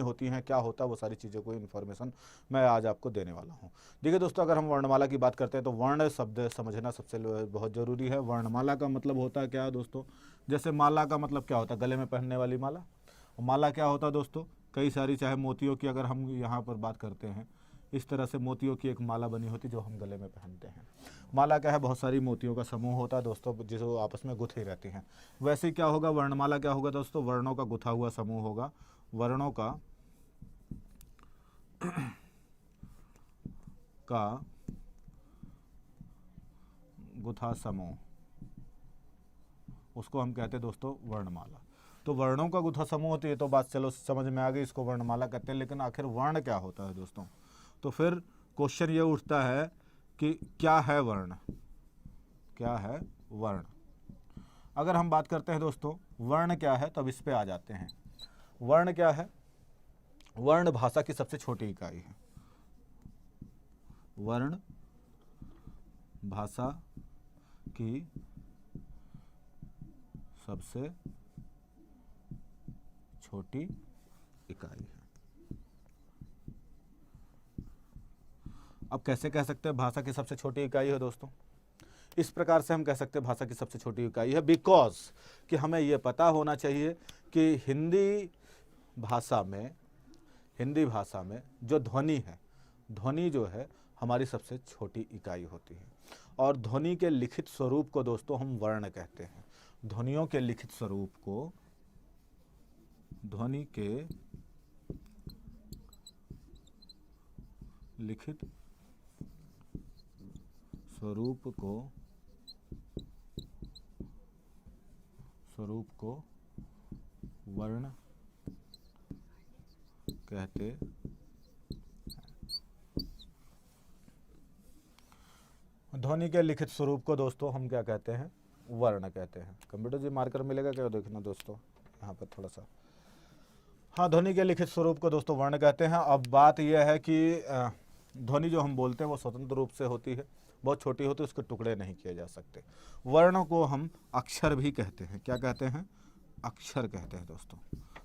होती हैं, क्या होता है, वो सारी चीज़ों को इन्फॉर्मेशन मैं आज आपको देने वाला हूँ। देखिए दोस्तों, अगर हम वर्णमाला की बात करते हैं तो वर्ण शब्द समझना सबसे बहुत ज़रूरी है। वर्णमाला का मतलब होता है क्या है दोस्तों, जैसे माला का मतलब क्या होता है, गले में पहनने वाली माला। और माला क्या होता है दोस्तों, कई सारी, चाहे मोतियों की अगर हम यहाँ पर बात करते हैं, इस तरह से मोतियों की एक माला बनी होती जो हम गले में पहनते हैं। माला क्या है, बहुत सारी मोतियों का समूह होता है दोस्तों, जो आपस में गुथी रहती हैं। वैसे ही क्या होगा, वर्णमाला क्या होगा दोस्तों, वर्णों का गुथा हुआ समूह होगा, वर्णों का गुथा समूह, उसको हम कहते हैं दोस्तों वर्णमाला। तो वर्णों का गुथा समूह होती है, तो बात चलो समझ में आ गई, इसको वर्णमाला कहते हैं। लेकिन आखिर वर्ण क्या होता है दोस्तों, तो फिर क्वेश्चन ये उठता है कि क्या है वर्ण, क्या है वर्ण। अगर हम बात करते हैं दोस्तों वर्ण क्या है, तब इस पे आ जाते हैं। वर्ण क्या है, वर्ण भाषा की सबसे छोटी इकाई है। वर्ण भाषा की सबसे छोटी इकाई है। अब कैसे कह सकते हैं भाषा की सबसे छोटी इकाई है दोस्तों, इस प्रकार से हम कह सकते हैं भाषा की सबसे छोटी इकाई है, बिकॉज कि हमें यह पता होना चाहिए कि हिंदी भाषा में जो ध्वनि है, ध्वनि जो है हमारी सबसे छोटी इकाई होती है। और ध्वनि के लिखित स्वरूप को दोस्तों हम वर्ण कहते हैं। ध्वनियों के लिखित स्वरूप को, ध्वनि के लिखित स्वरूप को वर्ण कहते हैं। ध्वनि के लिखित स्वरूप को दोस्तों हम क्या कहते हैं, वर्ण कहते हैं। कंप्यूटर जी मार्कर मिलेगा क्या, देखना दोस्तों यहाँ पर थोड़ा सा। हाँ, ध्वनि के लिखित स्वरूप को दोस्तों वर्ण कहते हैं। अब बात यह है कि ध्वनि जो हम बोलते हैं वो स्वतंत्र रूप से होती है, बहुत छोटी होती है, उसके टुकड़े नहीं किए जा सकते। वर्ण को हम अक्षर भी कहते हैं। क्या कहते हैं, अक्षर कहते हैं दोस्तों।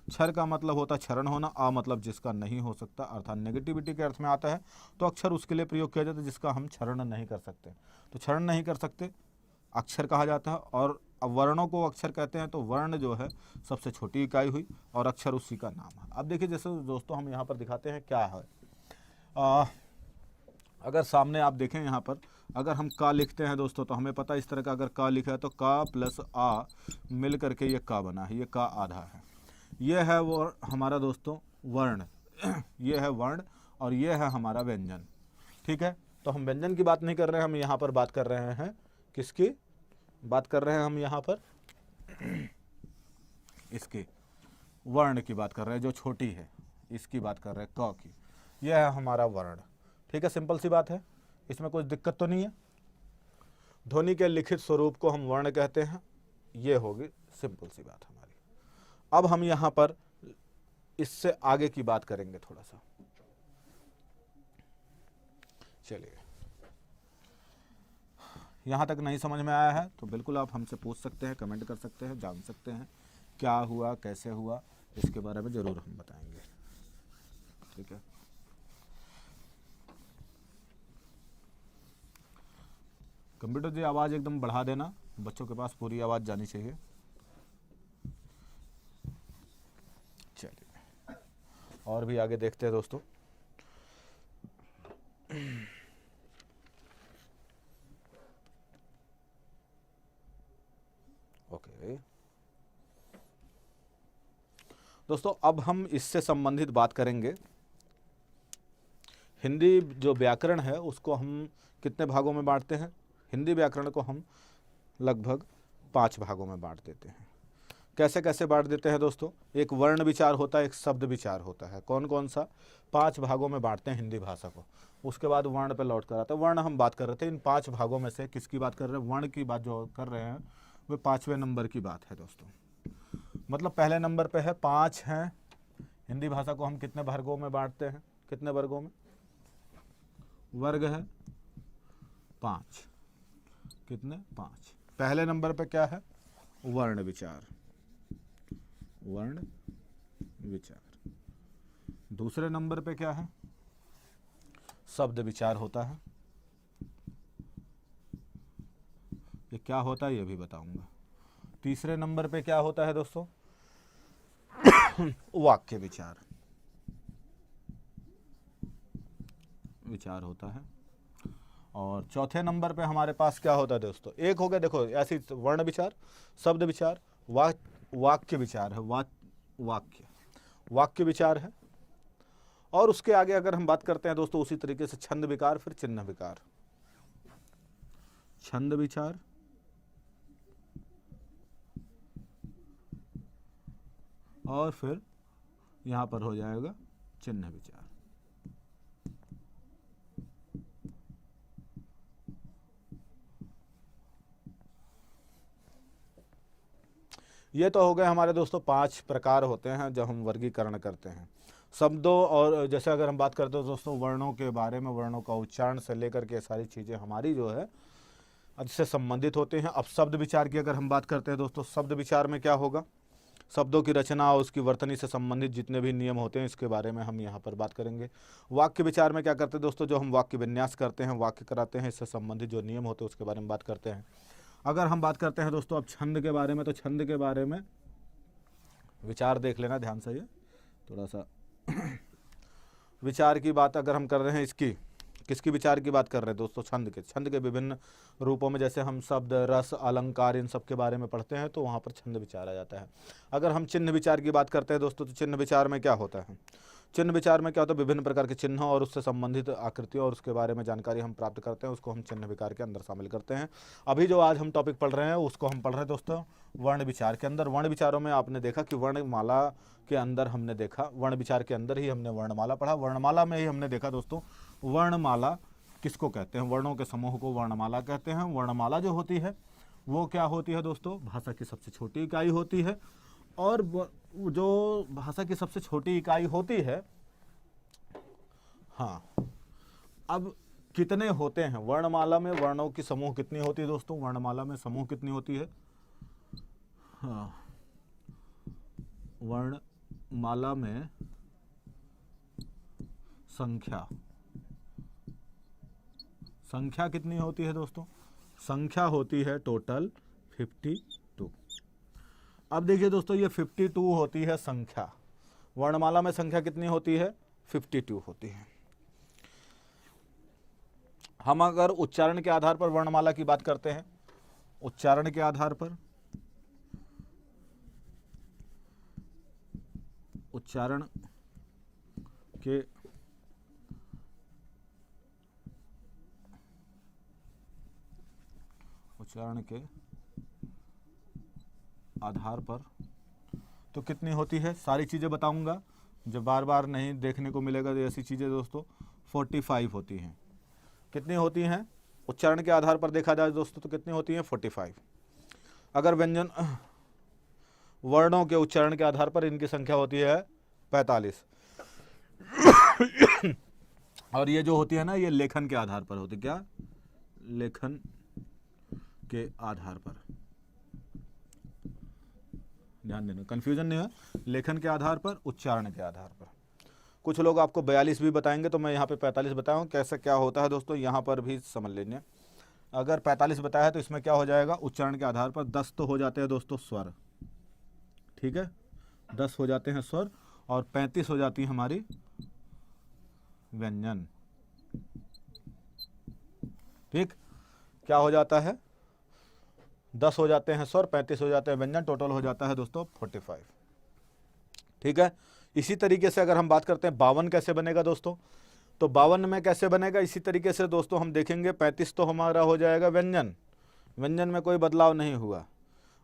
क्षर का मतलब होता है क्षरण होना, आ मतलब जिसका नहीं हो सकता, अर्थात नेगेटिविटी के अर्थ में आता है। तो अक्षर उसके लिए प्रयोग किया जाता है जिसका हम क्षरण नहीं कर सकते। तो क्षरण नहीं कर सकते अक्षर कहा जाता है। और अब वर्णों को अक्षर कहते हैं, तो वर्ण जो है सबसे छोटी इकाई हुई और अक्षर उसी का नाम है। अब देखिए जैसे दोस्तों हम यहाँ पर दिखाते हैं क्या है, अगर सामने आप देखें यहाँ पर, अगर हम का लिखते हैं दोस्तों, तो हमें पता है इस तरह का अगर का लिखा है तो का प्लस आ मिल करके ये का बना है, ये का आधा है। ये है वो हमारा दोस्तों वर्ण ये है वर्ण और ये है हमारा व्यंजन। ठीक है, तो हम व्यंजन की बात नहीं कर रहे हैं, हम यहाँ पर बात कर रहे हैं किसकी बात कर रहे हैं, हम यहाँ पर इसकी वर्ण की बात कर रहे हैं, जो छोटी है इसकी बात कर रहे हैं, क की। यह है हमारा वर्ण। ठीक है, सिंपल सी बात है, इसमें कोई दिक्कत तो नहीं है। ध्वनि के लिखित स्वरूप को हम वर्ण कहते हैं, ये होगी सिंपल सी बात हमारी। अब हम यहाँ पर इससे आगे की बात करेंगे थोड़ा सा। चलिए, यहाँ तक नहीं समझ में आया है तो बिल्कुल आप हमसे पूछ सकते हैं, कमेंट कर सकते हैं, जान सकते हैं क्या हुआ कैसे हुआ, इसके बारे में ज़रूर हम बताएंगे। ठीक है, कंप्यूटर जी आवाज़ एकदम बढ़ा देना, बच्चों के पास पूरी आवाज़ जानी चाहिए। चलिए और भी आगे देखते हैं दोस्तों। ओके दोस्तों, अब हम इससे संबंधित बात करेंगे। हिंदी जो व्याकरण है उसको हम कितने भागों में बांटते हैं, हिंदी व्याकरण को हम लगभग 5 भागों में बांट देते हैं। कैसे कैसे बांट देते हैं दोस्तों, एक वर्ण विचार होता है, एक शब्द विचार होता है। कौन कौन सा, 5 भागों में बांटते हैं हिंदी भाषा को। उसके बाद वर्ण पे लौट कर आते हैं। वर्ण हम बात कर रहे थे, इन 5 भागों में से किसकी बात कर रहे हैं, वर्ण की बात जो कर रहे हैं वो 5वें नंबर की बात है दोस्तों। मतलब पहले नंबर पे है 5 हैं। हिंदी भाषा को हम कितने वर्गों में बांटते हैं, कितने वर्गों में, वर्ग है 5, कितने 5। पहले नंबर पे क्या है, वर्ण विचार, वर्ण विचार। दूसरे नंबर पे क्या है, शब्द विचार होता है। ये क्या होता है ये भी बताऊंगा। तीसरे नंबर पे क्या होता है दोस्तों, वाक्य विचार, विचार होता है। और चौथे नंबर पे हमारे पास क्या होता है दोस्तों, एक हो गया देखो ऐसी वर्ण विचार, शब्द विचार, वाक्य विचार है, वाक्य विचार है। और उसके आगे अगर हम बात करते हैं दोस्तों उसी तरीके से छंद विकार, फिर चिन्ह विकार, छंद विचार, और फिर यहां पर हो जाएगा चिन्ह विचार। ये तो हो गए हमारे दोस्तों 5 प्रकार होते हैं जब हम वर्गीकरण करते हैं शब्दों। और जैसे अगर हम बात करते हैं दोस्तों वर्णों के बारे में, वर्णों का उच्चारण से लेकर के सारी चीज़ें हमारी जो है इससे संबंधित होते हैं। अब शब्द विचार की अगर हम बात करते हैं दोस्तों, शब्द विचार में क्या होगा, शब्दों की रचना और उसकी वर्तनी से संबंधित जितने भी नियम होते हैं इसके बारे में हम यहाँ पर बात करेंगे। वाक्य विचार में क्या करते हैं दोस्तों, जो हम वाक्य विन्यास करते हैं, वाक्य कराते हैं, इससे संबंधित जो नियम होते हैं उसके बारे में बात करते हैं। अगर हम बात करते हैं दोस्तों अब छंद के बारे में, तो छंद के बारे में विचार देख लेना ध्यान से, ये थोड़ा सा विचार की बात अगर हम कर रहे हैं, इसकी किसकी विचार की बात कर रहे हैं दोस्तों, छंद के विभिन्न रूपों में, जैसे हम शब्द, रस, अलंकार, इन सब के बारे में पढ़ते हैं तो वहाँ पर छंद विचार आ जाता है। अगर हम चिन्ह विचार की बात करते हैं दोस्तों, तो चिन्ह विचार में क्या होता है, चिन्ह विचार में क्या होता है, विभिन्न प्रकार के चिन्ह और उससे संबंधित आकृतियों और उसके बारे में जानकारी हम प्राप्त करते हैं, उसको हम चिन्ह विचार के अंदर शामिल करते हैं। अभी जो आज हम टॉपिक पढ़ रहे हैं उसको हम पढ़ रहे हैं दोस्तों वर्ण विचार के अंदर। वर्ण विचारों में आपने देखा कि वर्णमाला के अंदर हमने देखा, वर्ण विचार के अंदर ही हमने वर्णमाला पढ़ा, वर्णमाला में ही हमने देखा दोस्तों वर्णमाला किसको कहते हैं, वर्णों के समूह को वर्णमाला कहते हैं। वर्णमाला जो होती है वो क्या होती है दोस्तों, भाषा की सबसे छोटी इकाई होती है। और जो भाषा की सबसे छोटी इकाई होती है, हाँ, अब कितने होते हैं वर्णमाला में, वर्णों की समूह कितनी होती है दोस्तों, वर्णमाला में समूह कितनी होती है, हाँ, वर्णमाला में संख्या कितनी होती है दोस्तों, संख्या होती है टोटल 52। अब देखिए दोस्तों ये 52 होती है संख्या, वर्णमाला में संख्या कितनी होती है, 52 होती है। हम अगर उच्चारण के आधार पर वर्णमाला की बात करते हैं, उच्चारण के आधार पर, उच्चारण के आधार पर तो कितनी होती है, सारी चीज़ें बताऊंगा, जब बार बार नहीं देखने को मिलेगा तो ऐसी चीज़ें दोस्तों 45 होती हैं। कितनी होती हैं उच्चारण के आधार पर देखा जाए दोस्तों तो कितनी होती हैं, 45। अगर व्यंजन वर्णों के उच्चारण के आधार पर इनकी संख्या होती है 45। और ये जो होती है ना, ये लेखन के आधार पर होती, क्या, लेखन के आधार पर, ध्यान देना कंफ्यूजन नहीं है, लेखन के आधार पर, उच्चारण के आधार पर। कुछ लोग आपको 42 भी बताएंगे तो मैं यहाँ पे 45 बताऊँ, कैसे क्या होता है दोस्तों यहाँ पर भी समझ लीजिए। अगर 45 बताया तो इसमें क्या हो जाएगा, उच्चारण के आधार पर 10 तो हो जाते हैं दोस्तों स्वर, ठीक है, 10 हो जाते हैं स्वर, और 35 हो जाती है हमारी व्यंजन। ठीक, क्या हो जाता है, 10 हो जाते हैं स्वर, 35 हो जाते हैं व्यंजन, टोटल हो जाता है दोस्तों 45। ठीक है, इसी तरीके से अगर हम बात करते हैं 52 कैसे बनेगा दोस्तों, तो 52 में कैसे बनेगा, इसी तरीके से दोस्तों हम देखेंगे 35 तो हमारा हो जाएगा व्यंजन, व्यंजन में कोई बदलाव नहीं हुआ।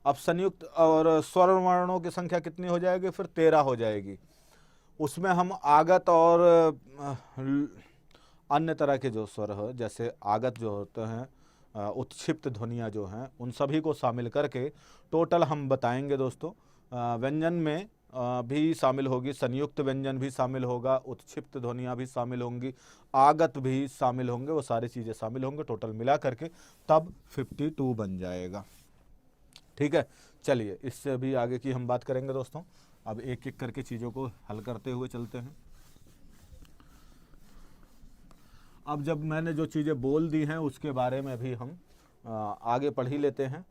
अब संयुक्त और स्वर वर्णों की संख्या कितनी हो जाएगी, फिर 13 हो जाएगी। उसमें हम आगत और अन्य तरह के जो स्वर है, जैसे आगत जो होते हैं, उत्क्षिप्त ध्वनियाँ जो हैं, उन सभी को शामिल करके टोटल हम बताएंगे दोस्तों। व्यंजन में भी शामिल होगी, संयुक्त व्यंजन भी शामिल होगा, उत्क्षिप्त ध्वनियाँ भी शामिल होंगी, आगत भी शामिल होंगे, वो सारी चीज़ें शामिल होंगे, टोटल मिला करके तब 52 बन जाएगा। ठीक है, चलिए इससे अभी आगे की हम बात करेंगे दोस्तों। अब एक एक करके चीज़ों को हल करते हुए चलते हैं। अब जब मैंने जो चीज़ें बोल दी हैं उसके बारे में भी हम आगे पढ़ ही लेते हैं।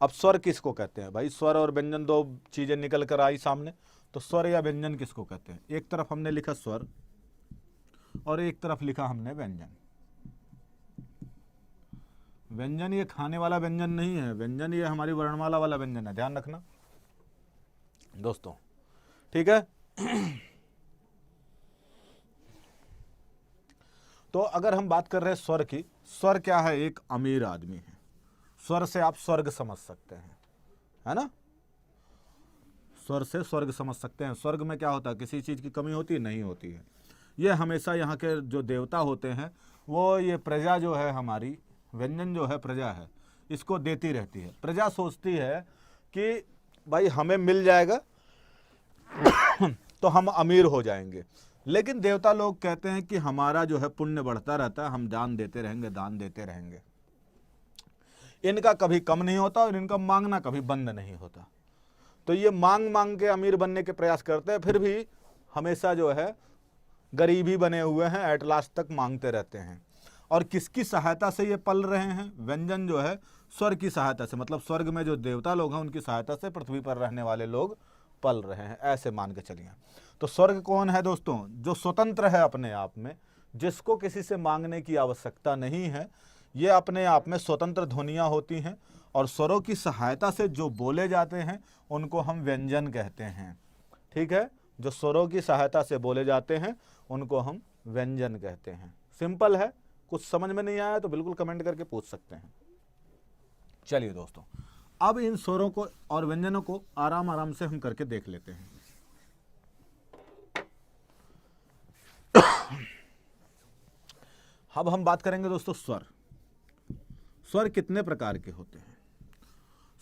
अब स्वर किसको कहते हैं भाई? स्वर और व्यंजन दो चीजें निकल कर आई सामने, तो स्वर या व्यंजन किसको कहते हैं? एक तरफ हमने लिखा स्वर और एक तरफ लिखा हमने व्यंजन। व्यंजन ये खाने वाला व्यंजन नहीं है, व्यंजन ये हमारी वर्णमाला वाला व्यंजन है, ध्यान रखना दोस्तों, ठीक है। तो अगर हम बात कर रहे हैं स्वर की, स्वर क्या है? एक अमीर आदमी है। स्वर से आप स्वर्ग समझ सकते हैं, है ना? स्वर से स्वर्ग समझ सकते हैं। स्वर्ग में क्या होता है? किसी चीज की कमी होती है? नहीं होती है। ये हमेशा यहाँ के जो देवता होते हैं वो ये प्रजा जो है हमारी, व्यंजन जो है प्रजा है, इसको देती रहती है। प्रजा सोचती है कि भाई हमें मिल जाएगा तो हम अमीर हो जाएंगे, लेकिन देवता लोग कहते हैं कि हमारा जो है पुण्य बढ़ता रहता है, हम दान देते रहेंगे, दान देते रहेंगे। इनका कभी कम नहीं होता और इनका मांगना कभी बंद नहीं होता। तो ये मांग मांग के अमीर बनने के प्रयास करते हैं, फिर भी हमेशा जो है गरीबी बने हुए हैं, एट लास्ट तक मांगते रहते हैं। और किसकी सहायता से ये पल रहे हैं? व्यंजन जो है स्वर्ग की सहायता से, मतलब स्वर्ग में जो देवता लोग हैं उनकी सहायता से पृथ्वी पर रहने वाले लोग पल रहे हैं, ऐसे मान के चलिए। तो स्वर्ग कौन है दोस्तों? जो स्वतंत्र है अपने आप में, जिसको किसी से मांगने की आवश्यकता नहीं है। ये अपने आप में स्वतंत्र ध्वनियाँ होती हैं और स्वरों की सहायता से जो बोले जाते हैं उनको हम व्यंजन कहते हैं, ठीक है। जो स्वरों की सहायता से बोले जाते हैं उनको हम व्यंजन कहते हैं। सिंपल है, कुछ समझ में नहीं आया तो बिल्कुल कमेंट करके पूछ सकते हैं। चलिए दोस्तों, अब इन स्वरों को और व्यंजनों को आराम आराम से हम करके देख लेते हैं। अब हम बात करेंगे दोस्तों स्वर। स्वर कितने प्रकार के होते हैं?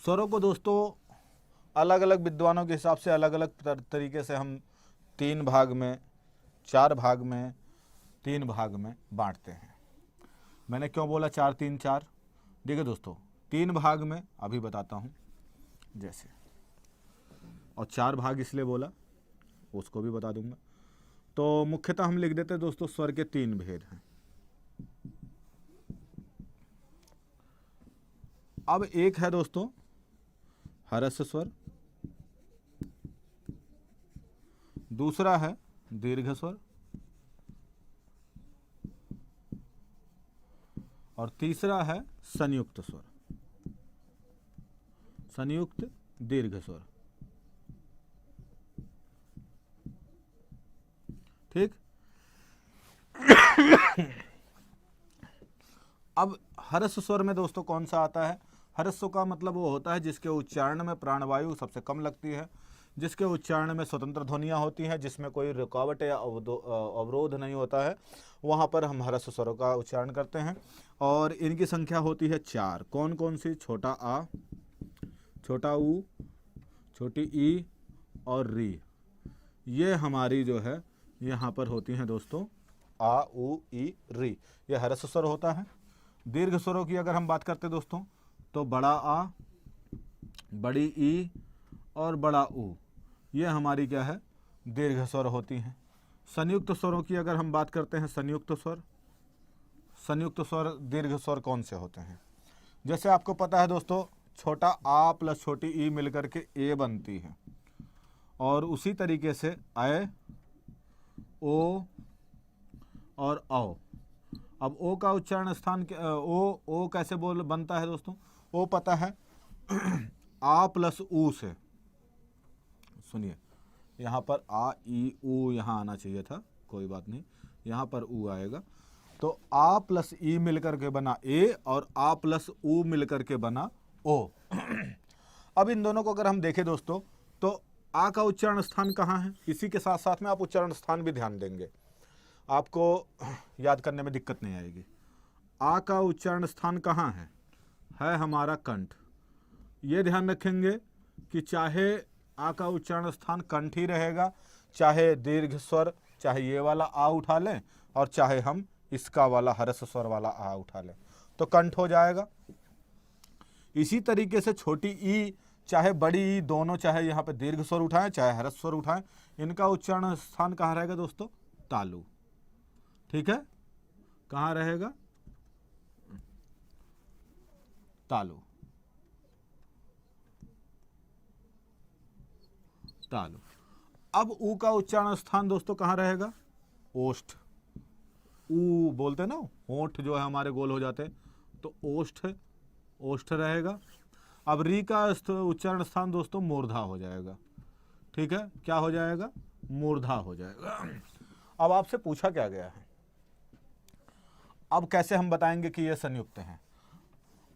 स्वरों को दोस्तों अलग अलग विद्वानों के हिसाब से अलग अलग तरीके से हम 3 भाग में, 4 भाग में, 3 भाग में बांटते हैं। मैंने क्यों बोला 4 3 4? देखिए दोस्तों, 3 भाग में अभी बताता हूँ जैसे, और 4 भाग इसलिए बोला उसको भी बता दूंगा। तो मुख्यतः हम लिख देते हैं दोस्तों, स्वर के 3 भेद हैं। अब एक है दोस्तों ह्रस्व स्वर, दूसरा है दीर्घ स्वर, और तीसरा है संयुक्त स्वर, संयुक्त दीर्घ स्वर, ठीक। अब ह्रस्व स्वर में दोस्तों कौन सा आता है? ह्रस्व का मतलब वो होता है जिसके उच्चारण में प्राणवायु सबसे कम लगती है, जिसके उच्चारण में स्वतंत्र ध्वनियाँ होती हैं, जिसमें कोई रुकावट या अवरोध नहीं होता है, वहाँ पर हम ह्रस्व स्वरों का उच्चारण करते हैं। और इनकी संख्या होती है 4। कौन कौन सी? छोटा आ, छोटा ऊ, छोटी ई और री। ये हमारी जो है यहाँ पर होती हैं दोस्तों आ, ऊ, ई, री। ये ह्रस्व स्वर होता है। दीर्घ स्वरों की अगर हम बात करते दोस्तों, तो बड़ा आ, बड़ी ई और बड़ा ऊ, ये हमारी क्या है? दीर्घ स्वर होती हैं। संयुक्त स्वरों की अगर हम बात करते हैं, संयुक्त स्वर, संयुक्त स्वर दीर्घ स्वर कौन से होते हैं? जैसे आपको पता है दोस्तों, छोटा आ प्लस छोटी ई मिलकर के ए बनती है, और उसी तरीके से अय, ओ और औ। अब ओ का उच्चारण स्थान ओ कैसे बोल बनता है दोस्तों? ओ पता है आ प्लस ऊ से। सुनिए, यहाँ पर आ ई ऊ यहाँ आना चाहिए था, कोई बात नहीं, यहाँ पर ऊ आएगा। तो आ प्लस ई मिलकर के बना ए और आ प्लस ऊ मिलकर के बना ओ। अब इन दोनों को अगर हम देखें दोस्तों, तो आ का उच्चारण स्थान कहाँ है? इसी के साथ साथ में आप उच्चारण स्थान भी ध्यान देंगे, आपको याद करने में दिक्कत नहीं आएगी। आ का उच्चारण स्थान कहाँ है हमारा कंठ। ये ध्यान रखेंगे कि चाहे आ का उच्चारण स्थान कंठ ही रहेगा, चाहे दीर्घ स्वर, चाहे ये वाला आ उठा लें और चाहे हम इसका वाला ह्रस्व स्वर वाला आ उठा लें, तो कंठ हो जाएगा। इसी तरीके से छोटी ई चाहे बड़ी ई दोनों, चाहे यहाँ पे दीर्घ स्वर उठाएं चाहे ह्रस्व स्वर उठाएं, इनका उच्चारण स्थान कहाँ रहेगा दोस्तों? तालु। ठीक है, कहाँ रहेगा? तालु, तालु। अब ऊ का उच्चारण स्थान दोस्तों कहाँ रहेगा? ओष्ठ। ऊ बोलते हैं ना, होंठ जो है हमारे गोल हो जाते हैं, तो ओष्ठ है, ओष्ठ रहेगा। अब री का उच्चारण स्थान दोस्तों मूर्धा हो जाएगा। ठीक है, क्या हो जाएगा? मूर्धा हो जाएगा। अब आपसे पूछा क्या गया है, अब कैसे हम बताएंगे कि ये संयुक्त हैं?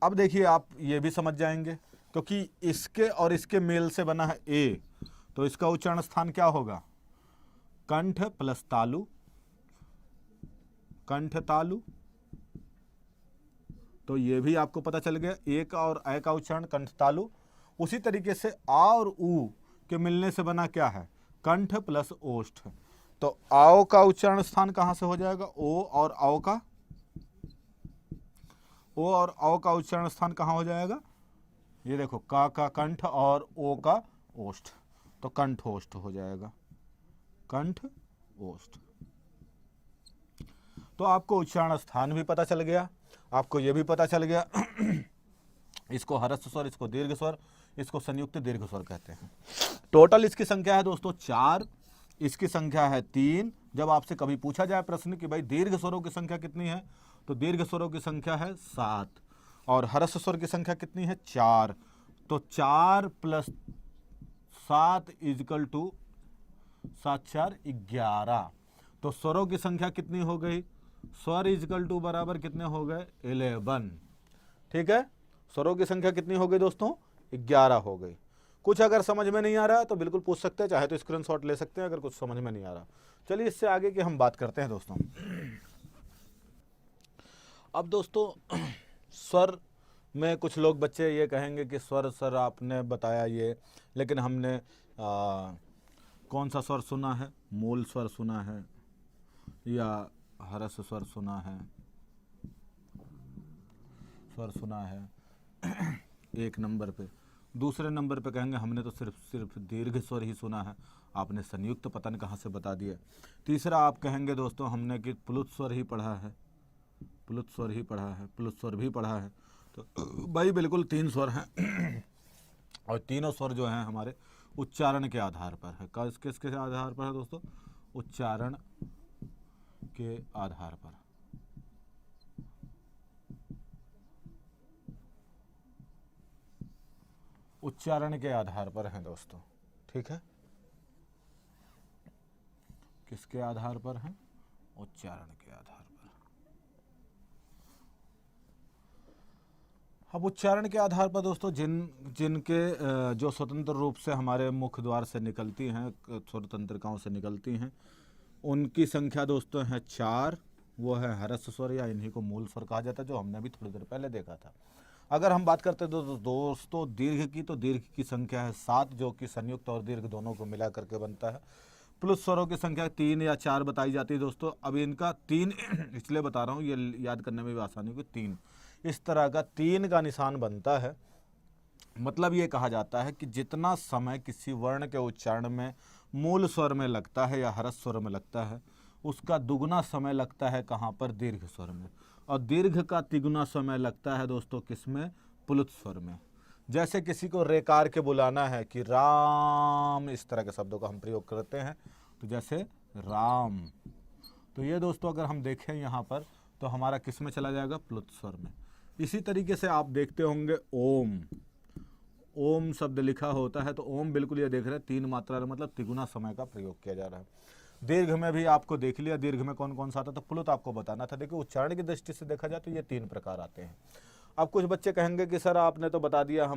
अब देखिए, आप ये भी समझ जाएंगे, क्योंकि इसके और इसके मेल से बना है ए, तो इसका उच्चारण स्थान क्या होगा? कंठ प्लस तालु, कंठ तालु। तो ये भी आपको पता चल गया, ए का और ए का उच्चारण कंठ तालु। उसी तरीके से आ और ऊ के मिलने से बना क्या है? कंठ प्लस ओष्ठ। तो आओ का उच्चारण स्थान कहां से हो जाएगा? ओ और आओ का, ओ और औ का उच्चारण स्थान कहां हो जाएगा? ये देखो, का कंठ और ओ का ओष्ठ, तो कंठ ओष्ठ हो जाएगा, कंठ ओष्ठ। तो आपको उच्चारण स्थान भी पता चल गया, आपको यह भी पता चल गया इसको ह्रस्व स्वर, इसको दीर्घ स्वर, इसको संयुक्त दीर्घ स्वर कहते हैं। टोटल इसकी संख्या है दोस्तों 4, इसकी संख्या है 3। जब आपसे कभी पूछा जाए प्रश्न कि भाई दीर्घ स्वरों की संख्या कितनी है, तो दीर्घ स्वरों की संख्या है 7 और ह्रस्व स्वर की संख्या कितनी है? 4। तो 4 + 7 = 7 × 4 = 11। तो स्वरों की संख्या कितनी हो गई? स्वर = बराबर कितने हो गए? 11। ठीक है, स्वरों की संख्या कितनी हो गई दोस्तों? 11 हो गई। कुछ अगर समझ में नहीं आ रहा है तो बिल्कुल पूछ सकते हैं, चाहे तो स्क्रीनशॉट ले सकते हैं अगर कुछ समझ में नहीं आ रहा। चलिए इससे आगे की हम बात करते हैं दोस्तों। अब दोस्तों स्वर में कुछ लोग बच्चे ये कहेंगे कि स्वर सर आपने बताया ये, लेकिन हमने कौन सा स्वर सुना है? मूल स्वर सुना है या ह्रस्व स्वर सुना है? स्वर सुना है एक नंबर पे। दूसरे नंबर पे कहेंगे हमने तो सिर्फ दीर्घ स्वर ही सुना है, आपने संयुक्त पता नहीं कहाँ से बता दिया। तीसरा आप कहेंगे दोस्तों हमने कि प्लुत स्वर ही पढ़ा है, प्लुत स्वर ही पढ़ा है, प्लुत स्वर भी पढ़ा है। तो भाई बिल्कुल 3 स्वर हैं और तीनों स्वर जो हैं हमारे उच्चारण के आधार पर है। किसके आधार पर है दोस्तों? उच्चारण के आधार पर। उच्चारण के आधार पर है दोस्तों। ठीक है, किसके आधार पर है? उच्चारण के आधार पर। अब उच्चारण के आधार पर दोस्तों जिनके जो स्वतंत्र रूप से हमारे मुख द्वार से निकलती हैं, स्वरतंत्रिकाओं से निकलती हैं, उनकी संख्या दोस्तों है 4। वो है ह्रस्व स्वर या इन्हीं को मूल स्वर कहा जाता है, जो हमने भी थोड़ी देर पहले देखा था। अगर हम बात करते हैं दोस्तों दीर्घ की, तो दीर्घ की संख्या है 7, जो कि संयुक्त और दीर्घ दोनों को मिला करके बनता है। प्लुत स्वरों की संख्या 3 या 4 बताई जाती है दोस्तों। अब इनका 3 इसलिए बता रहा हूँ, ये याद करने में भी आसानी होगी। 3 इस तरह का 3 का निशान बनता है। मतलब ये कहा जाता है कि जितना समय किसी वर्ण के उच्चारण में मूल स्वर में लगता है या ह्रस्व स्वर में लगता है, उसका दुगुना समय लगता है कहाँ पर? दीर्घ स्वर में। और दीर्घ का तिगुना समय लगता है दोस्तों किसमें? प्लुत स्वर में। जैसे किसी को रेकार के बुलाना है कि राम, इस तरह के शब्दों का हम प्रयोग करते हैं, तो जैसे राम, तो ये दोस्तों अगर हम देखें यहाँ पर तो हमारा किस में चला जाएगा? प्लुत स्वर में। इसी तरीके से आप देखते होंगे ओम, ओम शब्द लिखा होता है तो ओम बिल्कुल ये देख रहे हैं 3 मात्रा, मतलब तिगुना समय का प्रयोग किया जा रहा है। दीर्घ में भी आपको देख लिया, दीर्घ में कौन कौन सा आता है, तो प्लुत आपको बताना था। देखिए उच्चारण की दृष्टि से देखा जाए तो ये 3 प्रकार आते हैं। अब कुछ बच्चे कहेंगे कि सर आपने तो बता दिया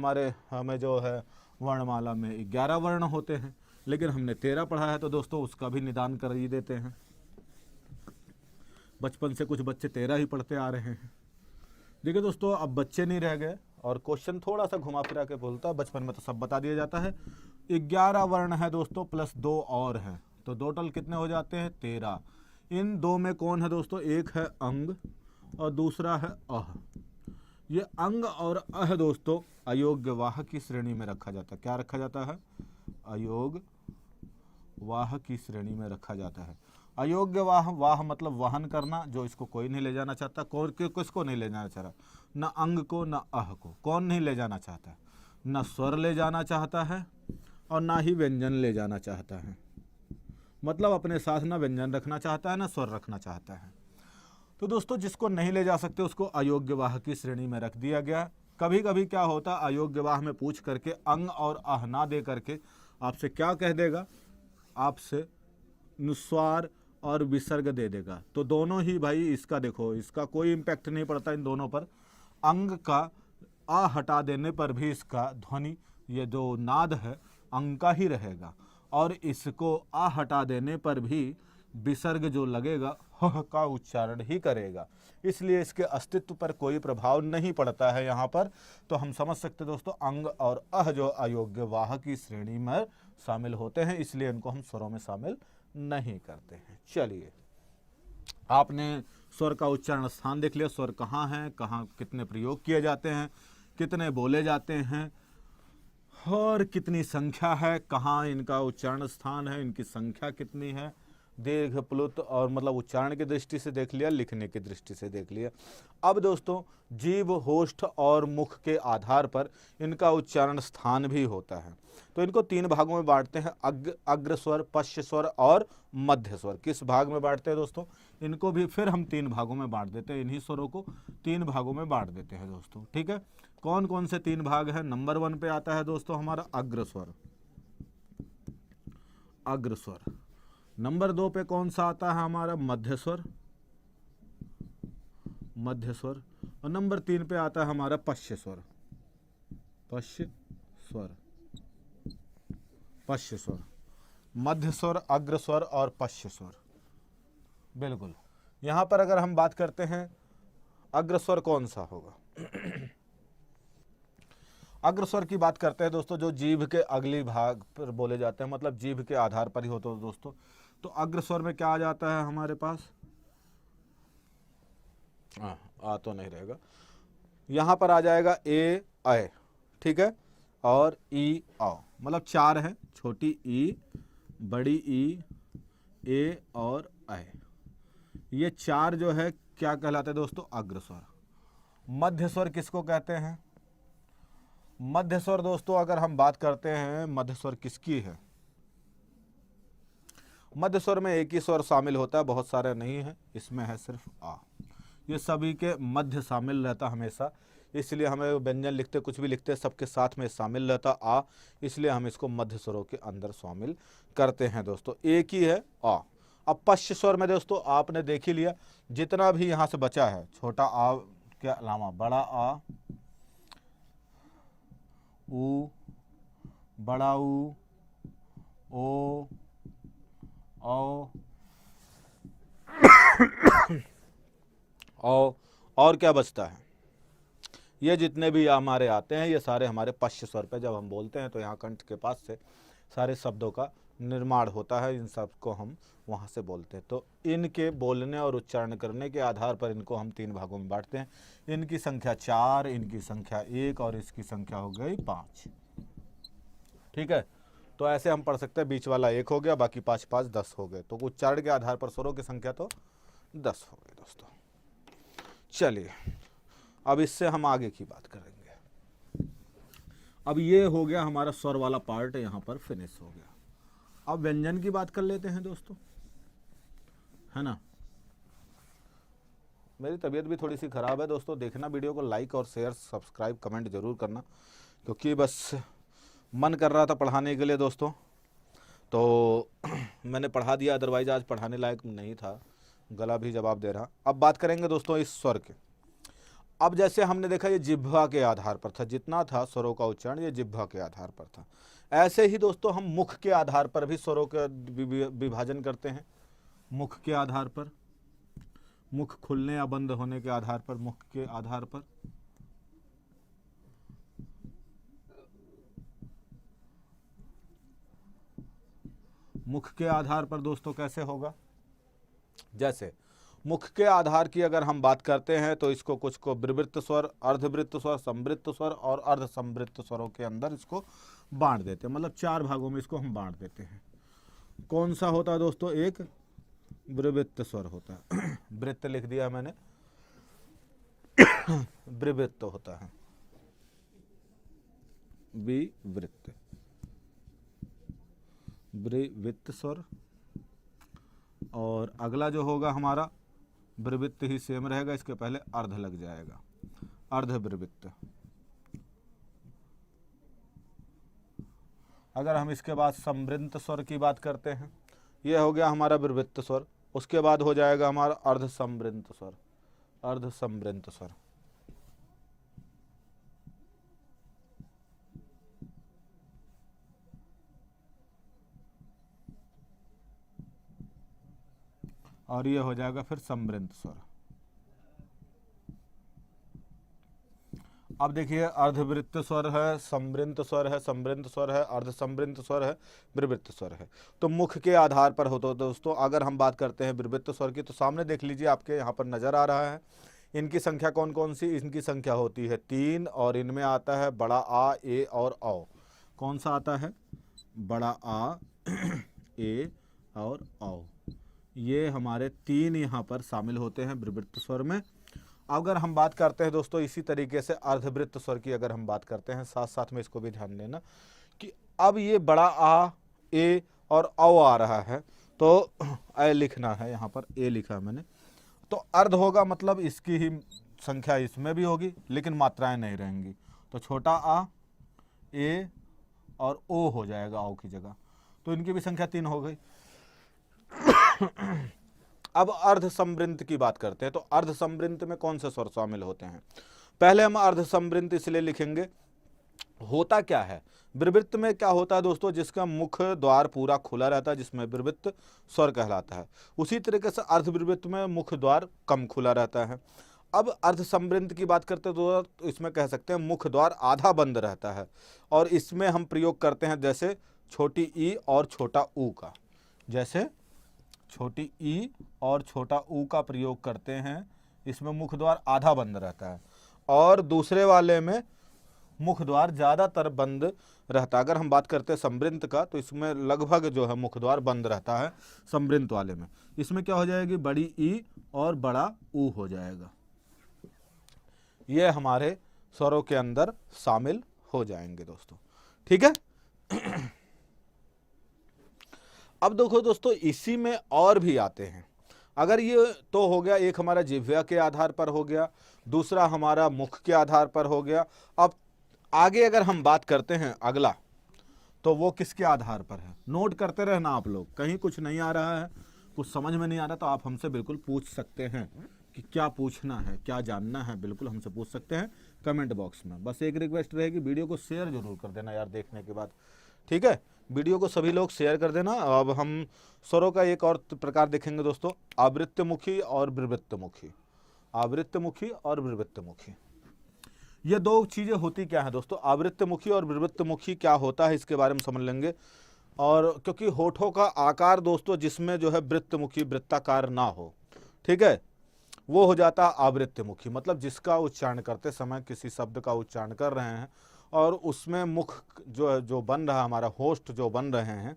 हमें जो है वर्णमाला में 11 वर्ण होते हैं, लेकिन हमने 13 पढ़ा है, तो दोस्तों उसका भी निदान कर ही देते हैं। बचपन से कुछ बच्चे 13 ही पढ़ते आ रहे हैं। देखिए दोस्तों, अब बच्चे नहीं रह गए और क्वेश्चन थोड़ा सा घुमा फिरा के बोलता है। बचपन में तो सब बता दिया जाता है। 11 वर्ण है दोस्तों, प्लस 2 और हैं, तो टोटल कितने हो जाते हैं? 13। इन 2 में कौन है दोस्तों? एक है अंग और दूसरा है अह। ये अंग और अह दोस्तों अयोग्य वाह की श्रेणी में रखा जाता है। क्या रखा जाता है? अयोग्य वाह की श्रेणी में रखा जाता है। अयोग्य वाह, वाह मतलब वहन करना, जो इसको कोई नहीं ले जाना चाहता। कौन किसको नहीं ले जाना चाह रहा? न अंग को न अह को। कौन नहीं ले जाना चाहता? न स्वर ले जाना चाहता है और ना ही व्यंजन ले जाना चाहता है। मतलब अपने साथ ना व्यंजन रखना चाहता है ना स्वर रखना चाहता है। तो दोस्तों जिसको नहीं ले जा सकते उसको अयोग्य वाह की श्रेणी में रख दिया गया। कभी कभी क्या होता, अयोग्य वाह में पूछ करके अंग और अह ना दे करके आपसे क्या कह देगा? आपसे नुस्वार और विसर्ग दे देगा। तो दोनों ही भाई, इसका देखो, इसका कोई इम्पैक्ट नहीं पड़ता इन दोनों पर। अंग का आ हटा देने पर भी इसका ध्वनि, ये जो नाद है अंग का ही रहेगा, और इसको आ हटा देने पर भी विसर्ग जो लगेगा ह का उच्चारण ही करेगा। इसलिए इसके अस्तित्व पर कोई प्रभाव नहीं पड़ता है यहाँ पर। तो हम समझ सकते दोस्तों, अंग और अह जो अयोग्य वाह की श्रेणी में शामिल होते हैं, इसलिए इनको हम स्वरों में शामिल नहीं करते हैं। चलिए, आपने स्वर का उच्चारण स्थान देख लिया। स्वर कहाँ हैं, कहाँ कितने प्रयोग किए जाते हैं, कितने बोले जाते हैं और कितनी संख्या है, कहाँ इनका उच्चारण स्थान है, इनकी संख्या कितनी है। दीर्घ, प्लुत और मतलब उच्चारण की दृष्टि से देख लिया, लिखने की दृष्टि से देख लिया। अब दोस्तों जीभ, होष्ठ और मुख के आधार पर इनका उच्चारण स्थान भी होता है। तो इनको तीन भागों में बांटते हैं, अग्र स्वर, पश्च स्वर और मध्य स्वर। किस भाग में बांटते हैं दोस्तों? इनको भी फिर हम तीन भागों में बांट देते हैं। इन्हीं स्वरों को तीन भागों में बांट देते हैं दोस्तों। ठीक है, कौन कौन से तीन भाग हैं? नंबर 1 पे आता है दोस्तों हमारा अग्र स्वर, अग्र स्वर। नंबर 2 पे कौन सा आता है हमारा? मध्य स्वर, मध्य स्वर। और नंबर 3 पे आता है हमारा पश्च स्वर, पश्च स्वर, पश्च स्वर। मध्य स्वर, अग्र स्वर और पश्च स्वर। बिल्कुल, यहां पर अगर हम बात करते हैं अग्र स्वर कौन सा होगा? अग्र स्वर की बात करते हैं दोस्तों, जो जीभ के अगली भाग पर बोले जाते हैं, मतलब जीभ के आधार पर ही होते हैं दोस्तों। तो अग्र स्वर में क्या आ जाता है हमारे पास? आ तो नहीं रहेगा, यहां पर आ जाएगा ए, अ, ठीक है, और ई, औ। मतलब चार है, छोटी ई, बड़ी ई, ए और अ। ये चार जो है क्या कहलाते हैं दोस्तों? अग्र स्वर। मध्य स्वर किसको कहते हैं? मध्य स्वर दोस्तों अगर हम बात करते हैं, मध्य स्वर किसकी है? मध्य स्वर में एक ही स्वर शामिल होता है, बहुत सारे नहीं है, इसमें है सिर्फ आ। ये सभी के मध्य शामिल रहता हमेशा, इसलिए हमें व्यंजन लिखते, कुछ भी लिखते, सबके साथ में शामिल रहता आ, इसलिए हम इसको मध्य स्वरों के अंदर शामिल करते हैं दोस्तों। एक ही है आ। अब पश्च स्वर में दोस्तों आपने देख ही लिया, जितना भी यहाँ से बचा है, छोटा आ के अलावा बड़ा आ, ऊ, बड़ा ऊ, ओ, औ, और क्या बचता है? ये जितने भी हमारे आते हैं, ये सारे हमारे पश्च स्वर पे जब हम बोलते हैं तो यहाँ कंठ के पास से सारे शब्दों का निर्माण होता है, इन सब को हम वहाँ से बोलते हैं। तो इनके बोलने और उच्चारण करने के आधार पर इनको हम तीन भागों में बांटते हैं। इनकी संख्या 4, इनकी संख्या 1 और इसकी संख्या हो गई 5। ठीक है, तो ऐसे हम पढ़ सकते हैं, बीच वाला 1 हो गया, बाकी 5 5 10 हो गए। तो उच्चारण के आधार पर स्वरों की संख्या तो 10 हो गई दोस्तों। चलिए, अब इससे हम आगे की बात करेंगे। अब ये हो गया हमारा स्वर वाला पार्ट, यहाँ पर फिनिश हो गया। अब व्यंजन की बात कर लेते हैं दोस्तों, है ना। मेरी तबीयत भी थोड़ी सी ख़राब है दोस्तों, देखना वीडियो को, लाइक और शेयर, सब्सक्राइब, कमेंट जरूर करना, क्योंकि बस मन कर रहा था पढ़ाने के लिए दोस्तों, तो मैंने पढ़ा दिया, अदरवाइज आज पढ़ाने लायक नहीं था, गला भी जवाब दे रहा। अब बात करेंगे दोस्तों इस स्वर के। अब जैसे हमने देखा ये जिह्वा के आधार पर था, जितना था स्वरों का उच्चारण ये जिह्वा के आधार पर था। ऐसे ही दोस्तों हम मुख के आधार पर भी स्वरों का विभाजन करते हैं। मुख के आधार पर, मुख खुलने या बंद होने के आधार पर, मुख के आधार पर मुख के आधार पर दोस्तों कैसे होगा? जैसे मुख के आधार की अगर हम बात करते हैं तो इसको कुछ को विवृत्त स्वर, अर्धवृत्त स्वर, संवृत्त स्वर और अर्ध संवृत्त स्वरों के अंदर इसको बांट देते हैं, मतलब 4 भागों में इसको हम बांट देते हैं। कौन सा होता है दोस्तों? एक विवृत्त स्वर होता है, वृत्त लिख दिया मैंने, विवृत्त होता है, विवृत्त, विवृत्त स्वर। और अगला जो होगा हमारा विवृत्त ही सेम रहेगा, इसके पहले अर्ध लग जाएगा, अर्ध विवृत्त। अगर हम इसके बाद संवृत्त स्वर की बात करते हैं, ये हो गया हमारा विवृत्त स्वर, उसके बाद हो जाएगा हमारा अर्ध संवृत्त स्वर, अर्ध संवृत्त स्वर। और ये हो जाएगा फिर संवृत्त स्वर। अब देखिए अर्धवृत्त स्वर है, संवृत्त स्वर है, संवृत्त स्वर है, अर्ध संवृत्त स्वर है, विवृत्त स्वर है। तो मुख के आधार पर होता है दोस्तों। अगर हम बात करते हैं विवृत्त स्वर की, तो सामने देख लीजिए, आपके यहाँ पर नजर आ रहा है। इनकी संख्या कौन कौन सी? इनकी संख्या होती है 3 और इनमें आता है बड़ा आ, ए और औ। कौन सा आता है? बड़ा आ, ए और औ। ये हमारे 3 यहाँ पर शामिल होते हैं विवृत्त स्वर में। अगर हम बात करते हैं दोस्तों इसी तरीके से अर्धवृत्त स्वर की अगर हम बात करते हैं, साथ साथ में इसको भी ध्यान देना कि अब ये बड़ा आ, ए और औ आ रहा है, तो ए लिखना है, यहाँ पर ए लिखा है मैंने। तो अर्ध होगा मतलब इसकी ही संख्या इसमें भी होगी, लेकिन मात्राएं नहीं रहेंगी। तो छोटा आ, ए और ओ हो जाएगा औ की जगह, तो इनकी भी संख्या 3 हो गई। अब अर्ध संवृत्त की बात करते हैं, तो अर्ध संवृत्त में कौन से स्वर शामिल होते हैं? पहले हम अर्ध संवृत्त इसलिए लिखेंगे, होता क्या है विवृत्त में? क्या होता है दोस्तों? जिसका मुख द्वार पूरा खुला रहता है, जिसमें विवृत्त स्वर कहलाता है। उसी तरीके से अर्ध विवृत्त में मुख द्वार कम खुला रहता है। अब अर्ध संवृत्त की बात करते हैं तो इसमें कह सकते हैं मुख द्वार आधा बंद रहता है, और इसमें हम प्रयोग करते हैं जैसे छोटी ई और छोटा ऊ का, जैसे छोटी ई और छोटा ऊ का प्रयोग करते हैं। इसमें मुख द्वार आधा बंद रहता है, और दूसरे वाले में मुख द्वार ज़्यादातर बंद रहता है। अगर हम बात करते हैं संवृत्त का, तो इसमें लगभग जो है मुख द्वार बंद रहता है संवृत्त वाले में। इसमें क्या हो जाएगी? बड़ी ई और बड़ा ऊ हो जाएगा। ये हमारे स्वरों के अंदर शामिल हो जाएंगे दोस्तों, ठीक है। अब देखो दोस्तों, इसी में और भी आते हैं। अगर ये तो हो गया एक हमारा जिह्वा के आधार पर हो गया, दूसरा हमारा मुख के आधार पर हो गया। अब आगे अगर हम बात करते हैं अगला, तो वो किसके आधार पर है? नोट करते रहना आप लोग, कहीं कुछ नहीं आ रहा है, कुछ समझ में नहीं आ रहा, तो आप हमसे बिल्कुल पूछ सकते हैं कि क्या पूछना है, क्या जानना है, बिल्कुल हमसे पूछ सकते हैं कमेंट बॉक्स में। बस एक रिक्वेस्ट रहेगी, वीडियो को शेयर जरूर कर देना यार देखने के बाद, ठीक है। वीडियो को सभी लोग शेयर कर देना। अब हम स्वरों का एक और प्रकार देखेंगे दोस्तों, आवृत्तमुखी और विवृत्तमुखी। आवृत्तमुखी और विवृत्तमुखी, ये दो चीज़ें होती क्या है दोस्तों? आवृत्तमुखी और विवृत्तमुखी क्या होता है इसके बारे में समझ लेंगे। और क्योंकि होठों का आकार दोस्तों जिसमें जो है वृत्तमुखी वृत्ताकार ना हो, ठीक है, वो हो जाता है आवृत्तमुखी। मतलब जिसका उच्चारण करते समय किसी शब्द का उच्चारण कर रहे हैं और उसमें मुख जो बन रहा है, हमारा होस्ट जो बन रहे हैं,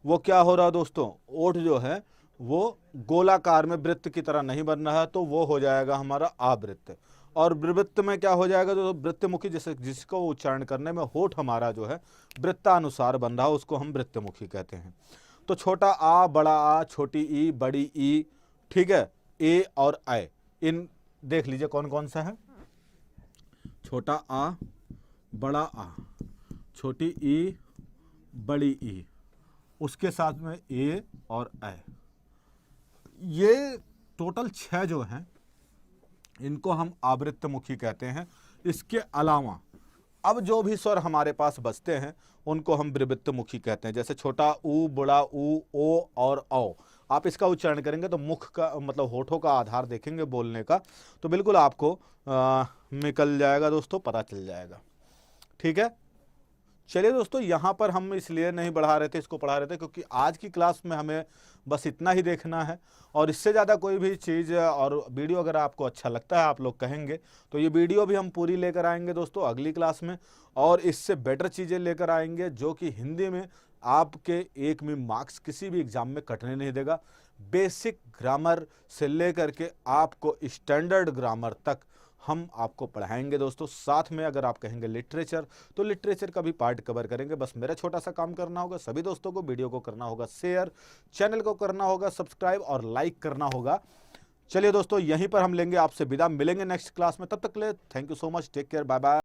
वो क्या हो रहा है दोस्तों? ओठ जो है वो गोलाकार में वृत्त की तरह नहीं बन रहा है, तो वो हो जाएगा हमारा आवृत्त। और विवृत्त में क्या हो जाएगा? जो वृत्तमुखी जिसको उच्चारण करने में होठ हमारा जो है वृत्तानुसार बन रहा है, उसको हम वृत्तमुखी कहते हैं। तो छोटा आ, बड़ा आ, छोटी ई, बड़ी ई, ठीक है, ए और ऐ, इन देख लीजिए कौन कौन सा है। छोटा आ, बड़ा आ, छोटी ई, बड़ी ई, उसके साथ में ए और ऐ, ये टोटल 6 जो हैं इनको हम आवृत्तमुखी कहते हैं। इसके अलावा अब जो भी स्वर हमारे पास बचते हैं उनको हम विवृत्तमुखी कहते हैं। जैसे छोटा ऊ, बड़ा ऊ, ओ और औ, आप इसका उच्चारण करेंगे तो मुख का मतलब होठों का आधार देखेंगे बोलने का, तो बिल्कुल आपको निकल जाएगा दोस्तों, पता चल जाएगा, ठीक है। चलिए दोस्तों, यहाँ पर हम इसलिए नहीं बढ़ा रहे थे, इसको पढ़ा रहे थे क्योंकि आज की क्लास में हमें बस इतना ही देखना है, और इससे ज़्यादा कोई भी चीज़ और वीडियो अगर आपको अच्छा लगता है, आप लोग कहेंगे तो ये वीडियो भी हम पूरी लेकर आएंगे दोस्तों अगली क्लास में, और इससे बेटर चीज़ें लेकर आएंगे जो कि हिंदी में आपके 1 में मार्क्स किसी भी एग्जाम में कटने नहीं देगा। बेसिक ग्रामर से लेकर के आपको स्टैंडर्ड ग्रामर तक हम आपको पढ़ाएंगे दोस्तों। साथ में अगर आप कहेंगे लिटरेचर, तो लिटरेचर का भी पार्ट कवर करेंगे। बस मेरा छोटा सा काम करना होगा, सभी दोस्तों को वीडियो को करना होगा शेयर, चैनल को करना होगा सब्सक्राइब और लाइक करना होगा। चलिए दोस्तों, यहीं पर हम लेंगे आपसे विदा, मिलेंगे नेक्स्ट क्लास में। तब तक के लिए thank you so much, take care, bye bye.